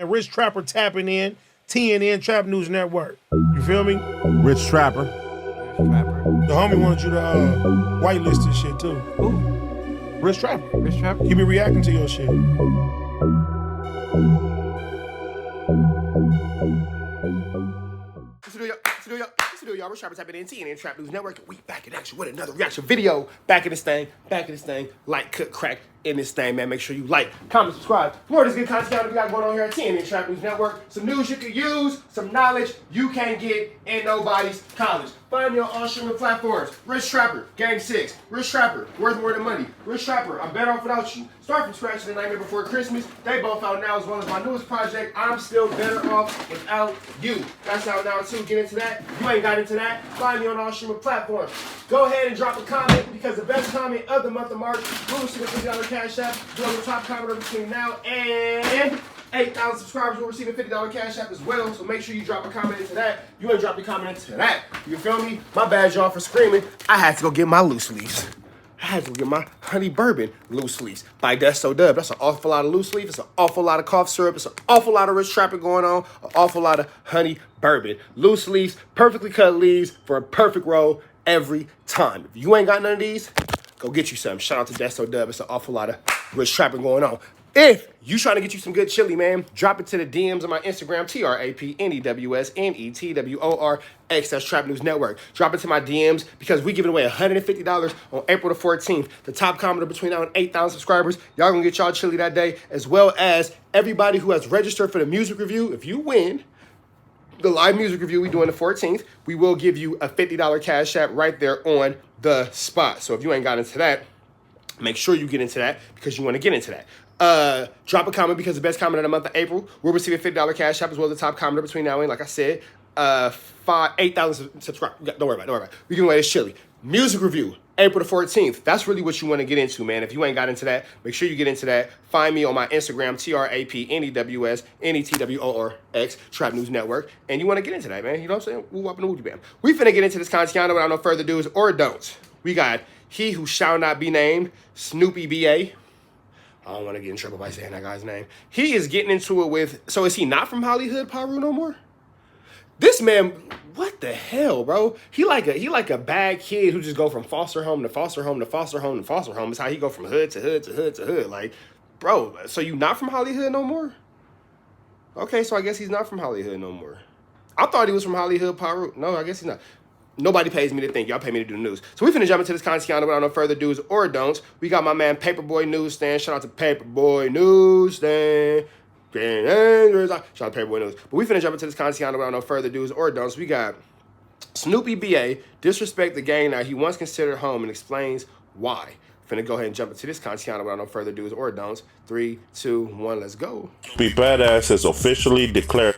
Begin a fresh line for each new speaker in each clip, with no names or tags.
And Rich Trapper tapping in, TNN Trap News Network. You feel me?
Rich Trapper.
The homie wanted you to whitelist this shit too.
Who?
Rich Trapper.
Rich Trapper?
He be reacting to your shit.
Y'all, Rich Trapper tapping in TNN Trap News Network. We back in action with another reaction video. Back in this thing, like, cook, crack in this thing, man. Make sure you like, comment, subscribe. More of this good content we got going on here at TNN Trap News Network. Some news you can use, some knowledge you can't get in nobody's college. Find me on all streaming platforms. Rich Trapper, Game 6. Rich Trapper, Worth More Than Money. Rich Trapper, I'm Better Off Without You. Start From Scratch and The Nightmare Before Christmas. They both out now, as well as my newest project, I'm Still Better Off Without You. That's out now too. Get into that. You ain't got into that. Find me on all streaming platforms. Go ahead and drop a comment, because the best comment of the month of March will receive a $50 cash app. Do the top commenter between now and 8,000 subscribers will receive a $50 cash app as well. So make sure you drop a comment into that. You ain't drop your comment into that. You feel me? My bad, y'all, for screaming. I had to go get my loose leaves. I had to get my honey bourbon loose leaves by Desto Dub. That's an awful lot of loose leaf. It's an awful lot of cough syrup. It's an awful lot of Rich Trapper going on. An awful lot of honey bourbon. Loose leaves, perfectly cut leaves for a perfect roll every time. If you ain't got none of these, go get you some. Shout out to Desto Dub. It's an awful lot of Rich Trapper going on. If you trying to get you some good chili, man, drop it to the DMs on my Instagram, TRAPNEWSNETWORX. That's Trap News Network. Drop it to my DMs, because we giving away $150 on April the 14th. The top commenter between now and 8,000 subscribers, y'all gonna get y'all chili that day, as well as everybody who has registered for the music review. If you win the live music review we do on the 14th, we will give you a $50 cash app right there on the spot. So if you ain't got into that, make sure you get into that, because you want to get into that. Drop a comment, because the best comment of the month of April will receive a $50 cash app, as well as the top commenter between now and, like I said, 8,000 subscribers. Don't worry about it. We giving away this chili. Music review, April the 14th. That's really what you want to get into, man. If you ain't got into that, make sure you get into that. Find me on my Instagram, TRAPNEWSNETWORX, Trap News Network. And you want to get into that, man. You know what I'm saying? Woo up in the woody bam. We finna get into this content without no further do's or don'ts. We got he who shall not be named, Snoopy BA. I don't want to get in trouble by saying that guy's name. He is getting into it with, so is he not from Hollywood, Paru, no more? This man, what the hell, bro? He like a bad kid who just go from foster home to foster home to foster home to foster home. It's how he go from hood to hood to hood to hood. Like, bro, so you not from Hollywood no more? Okay, so I guess he's not from Hollywood no more. I thought he was from Hollywood, Paru. No, I guess he's not. Nobody pays me to think. Y'all pay me to do the news. So we finna jump into this content without no further do's or don'ts. We got my man Paperboy Newsstand. Shout out to Paperboy Newsstand. Shout out to Paperboy News. But we finna jump into this content without no further do's or don'ts. We got Snoopy BA disrespect the gang that he once considered home and explains why. Finna go ahead and jump into this content without no further do's or don'ts. 3, 2, 1, let's go.
Snoopy Badass has officially declared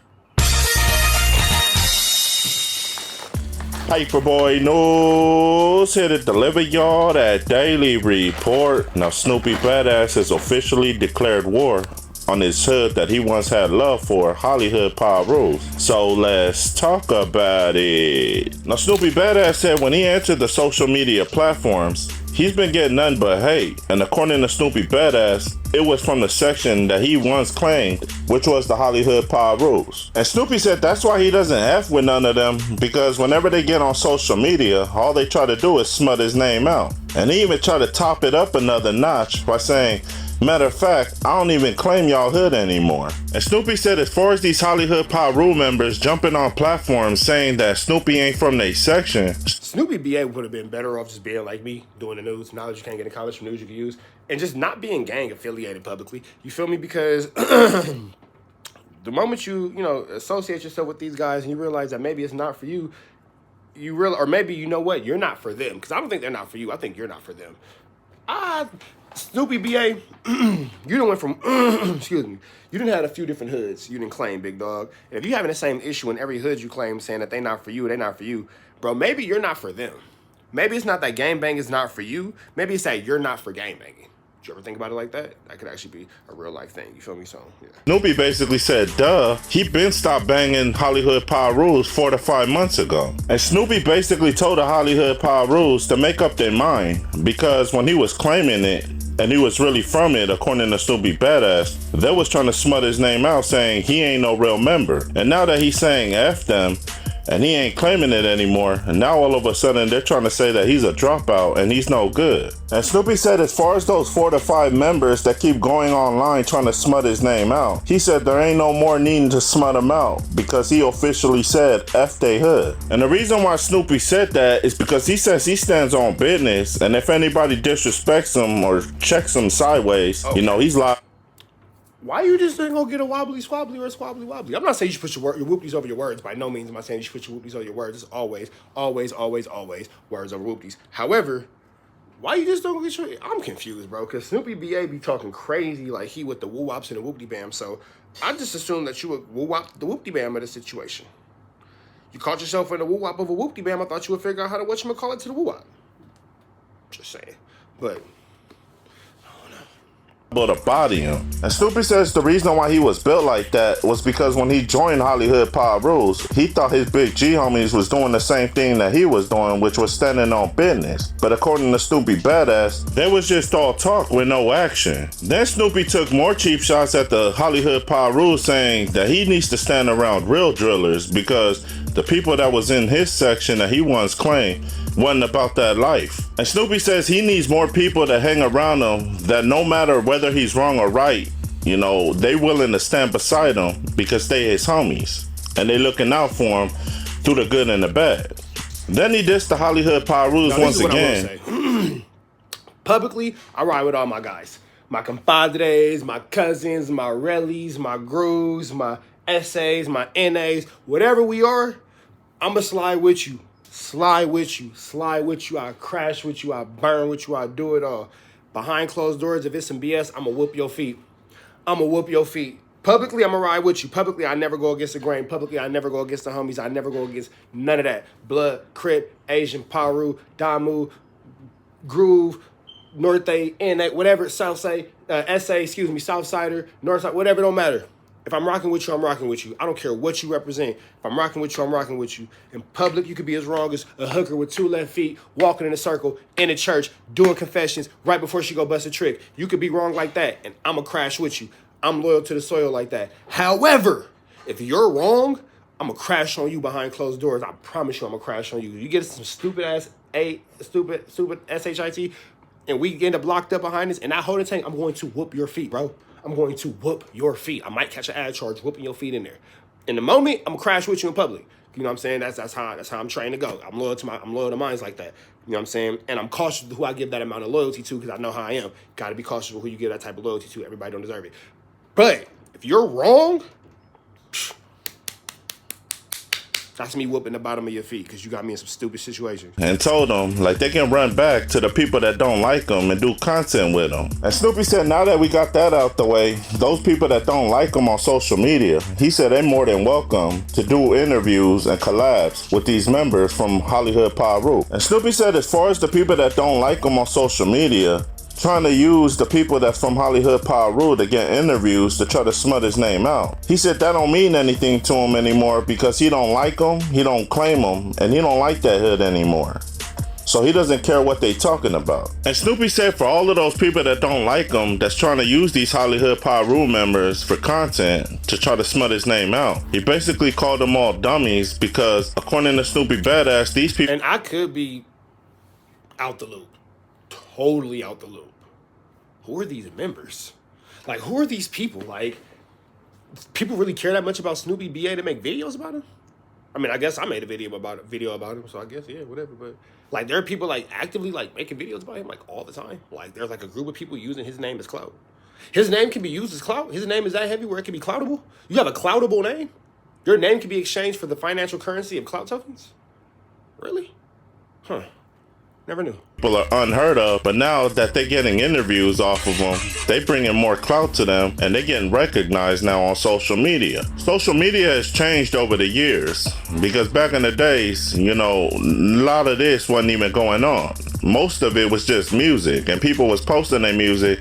Paperboy News here to deliver y'all that daily report. Now Snoopy Badass has officially declared war on his hood that he once had love for, Hollywood Paru. So let's talk about it. Now Snoopy Badass said when he entered the social media platforms, he's been getting none but hate. And according to Snoopy Badass, it was from the section that he once claimed, which was the Hollywood Parus. And Snoopy said that's why he doesn't F with none of them, because whenever they get on social media, all they try to do is smut his name out. And he even tried to top it up another notch by saying, matter of fact, I don't even claim y'all hood anymore. And Snoopy said as far as these Hollywood Paru members jumping on platforms saying that Snoopy ain't from their section,
Snoopy BA would have been better off just being like me, doing the news, knowledge you can't get in college from news you can use, and just not being gang affiliated publicly. You feel me? Because the moment you associate yourself with these guys and you realize that maybe it's not for you, or maybe you know what, you're not for them. Because I don't think they're not for you. I think you're not for them. Snoopy BA, you done went from, excuse me, you done had a few different hoods you didn't claim, big dog. And if you having the same issue in every hood you claim, saying that they not for you, they not for you, bro, maybe you're not for them. Maybe it's not that gangbang is not for you. Maybe it's that you're not for gangbanging. Did you ever think about it like that? That could actually be a real life thing. You feel me? So, yeah.
Snoopy basically said, duh, he been stopped banging Hollywood Parus 4 to 5 months ago. And Snoopy basically told the Hollywood Parus to make up their mind, because when he was claiming it, and he was really from it, according to Snoopy Badass, they was trying to smut his name out, saying he ain't no real member. And now that he's saying F them, and he ain't claiming it anymore, and now all of a sudden they're trying to say that he's a dropout and he's no good. And Snoopy said as far as those 4 to 5 members that keep going online trying to smut his name out, he said there ain't no more needing to smut him out because he officially said F they hood. And the reason why Snoopy said that is because he says he stands on business, and if anybody disrespects him or checks him sideways, you know, he's like,
why you just ain't gonna get a wobbly squabbly or a squabbly wobbly? I'm not saying you should put your whoopties over your words. By no means am I saying you should put your whoopties over your words. It's always words over whoopties. However, why you just don't get your... I'm confused, bro, because Snoopy BA be talking crazy like he with the woo-wops and the whoopty-bam. So I just assumed that you would woo-wop the whoopty-bam of the situation. You caught yourself in the woo-wop of a whoopty-bam. I thought you would figure out how to whatchamacallit to the woo-wop. Just saying. But...
to body him. And Snoopy says the reason why he was built like that was because when he joined Hollywood Power Rules, he thought his big G homies was doing the same thing that he was doing, which was standing on business. But according to Snoopy Badass, they was just all talk with no action. Then Snoopy took more cheap shots at the Hollywood Power Rules, saying that he needs to stand around real drillers because the people that was in his section that he once claimed wasn't about that life. And Snoopy says he needs more people to hang around him that no matter whether he's wrong or right, you know, they willing to stand beside him because they his homies and they looking out for him through the good and the bad. Then he dissed the Hollywood Power Rules once again.
Publicly, I ride with all my guys. My compadres, my cousins, my rellies, my grooves, my SAs, my NAs, whatever we are, I'ma slide with you. Slide with you, I crash with you, I burn with you, I do it all. Behind closed doors, if it's some BS, I'ma whoop your feet. Publicly, I'ma ride with you. Publicly, I never go against the grain. Publicly, I never go against the homies. I never go against none of that. Blood, Crip, Asian, Paru, Damu, Groove, Norte, NA, whatever, Southside, Southsider, Northside, whatever, don't matter. If I'm rocking with you, I'm rocking with you. I don't care what you represent. If I'm rocking with you, I'm rocking with you. In public, you could be as wrong as a hooker with 2 left feet, walking in a circle, in a church, doing confessions right before she go bust a trick. You could be wrong like that, and I'ma crash with you. I'm loyal to the soil like that. However, if you're wrong, I'ma crash on you behind closed doors. I promise you I'ma crash on you. You get some stupid SHIT, and we end up locked up behind this, and I hold a tank, I'm going to whoop your feet, bro. I'm going to whoop your feet. I might catch an ad charge whooping your feet in there. In the moment, I'm gonna crash with you in public. You know what I'm saying? That's how I'm trained to go. I'm loyal to minds like that. You know what I'm saying? And I'm cautious of who I give that amount of loyalty to because I know how I am. Gotta be cautious of who you give that type of loyalty to. Everybody don't deserve it. But if you're wrong, that's me whooping the bottom of your feet because you got me in some stupid situations.
And told them like they can run back to the people that don't like them and do content with them. And Snoopy said now that we got that out the way, those people that don't like him on social media, he said they're more than welcome to do interviews and collabs with these members from Hollywood Power Rule. And Snoopy said as far as the people that don't like him on social media, trying to use the people that's from Hollywood Power Rule to get interviews to try to smut his name out. He said that don't mean anything to him anymore because he don't like them, he don't claim them, and he don't like that hood anymore. So he doesn't care what they talking about. And Snoopy said for all of those people that don't like him, that's trying to use these Hollywood Power Rule members for content to try to smut his name out, he basically called them all dummies because according to Snoopy Badass, these people...
And I could be out the loop. Totally out the loop. Who are these members? Like, who are these people? Like, people really care that much about Snoopy BA to make videos about him? I mean, I guess I made a video about him, so I guess, yeah, whatever. But, like, there are people, like, actively, like, making videos about him, like, all the time. Like, there's, like, a group of people using his name as clout. His name can be used as clout. His name is that heavy where it can be cloutable. You have a cloutable name? Your name can be exchanged for the financial currency of clout tokens? Really? Huh. Never knew.
People are unheard of, but now that they're getting interviews off of them, they bringing more clout to them, and they're getting recognized now on social media. Social media has changed over the years, because back in the days, you know, a lot of this wasn't even going on. Most of it was just music, and people was posting their music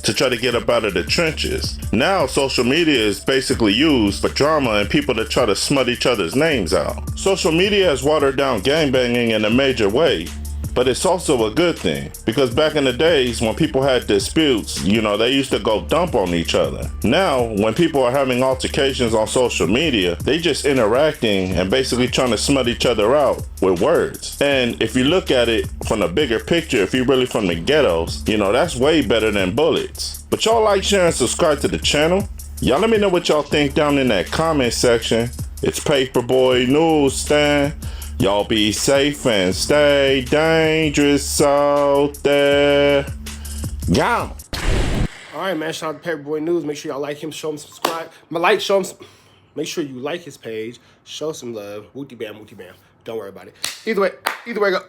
to try to get up out of the trenches. Now social media is basically used for drama and people to try to smut each other's names out. Social media has watered down gangbanging in a major way, but it's also a good thing. Because back in the days when people had disputes, you know, they used to go dump on each other. Now, when people are having altercations on social media, they just interacting and basically trying to smut each other out with words. And if you look at it from a bigger picture, if you're really from the ghettos, you know, that's way better than bullets. But y'all like, share, and subscribe to the channel. Y'all let me know what y'all think down in that comment section. It's Paperboy Newsstand. Y'all be safe and stay dangerous out there. Yeah.
All right, man. Shout out to Paperboy News. Make sure y'all like him. Show him subscribe. Make sure you like his page. Show some love. Wooty bam, wooty bam. Don't worry about it. Either way go.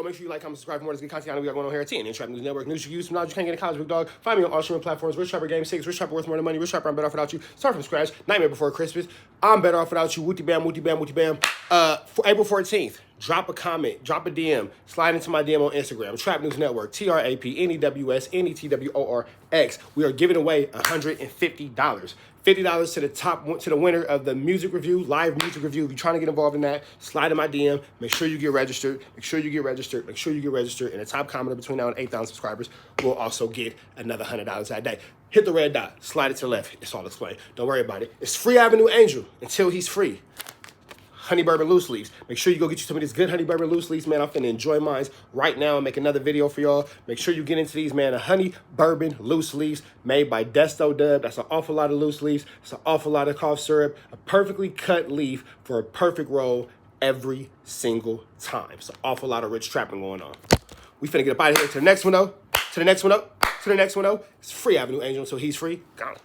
Make sure you like, comment, subscribe for more of this good content we got going on here at TNN Trap News Network. News you use, some knowledge you can't get in college, big dog. Find me on all streaming platforms. Rich Trapper Game 6, Rich Trapper Worth More Than Money, Rich Trapper I'm Better Off Without You. Start from scratch. Nightmare Before Christmas. I'm Better Off Without You. Wooty bam, wooty bam, wooty bam. For April 14th, drop a comment, drop a DM, slide into my DM on Instagram. Trap News Network, TRAPNEWSNETWORX. We are giving away $150. $50 to the winner of the music review, live music review. If you're trying to get involved in that, slide in my DM. Make sure you get registered. And the top commenter between now and 8,000 subscribers will also get another $100 that day. Hit the red dot. Slide it to the left. It's all explained. Don't worry about it. It's Free Avenue Angel until he's free. Honey Bourbon Loose Leaves. Make sure you go get you some of these good Honey Bourbon Loose Leaves, man. I'm finna enjoy mine right now and make another video for y'all. Make sure you get into these, man. A Honey Bourbon Loose Leaves made by Desto Dub. That's an awful lot of loose leaves. It's an awful lot of cough syrup. A perfectly cut leaf for a perfect roll every single time. It's an awful lot of rich trapping going on. We finna get up out of here to the next one, though. It's Free Avenue Angel until he's free. Gone.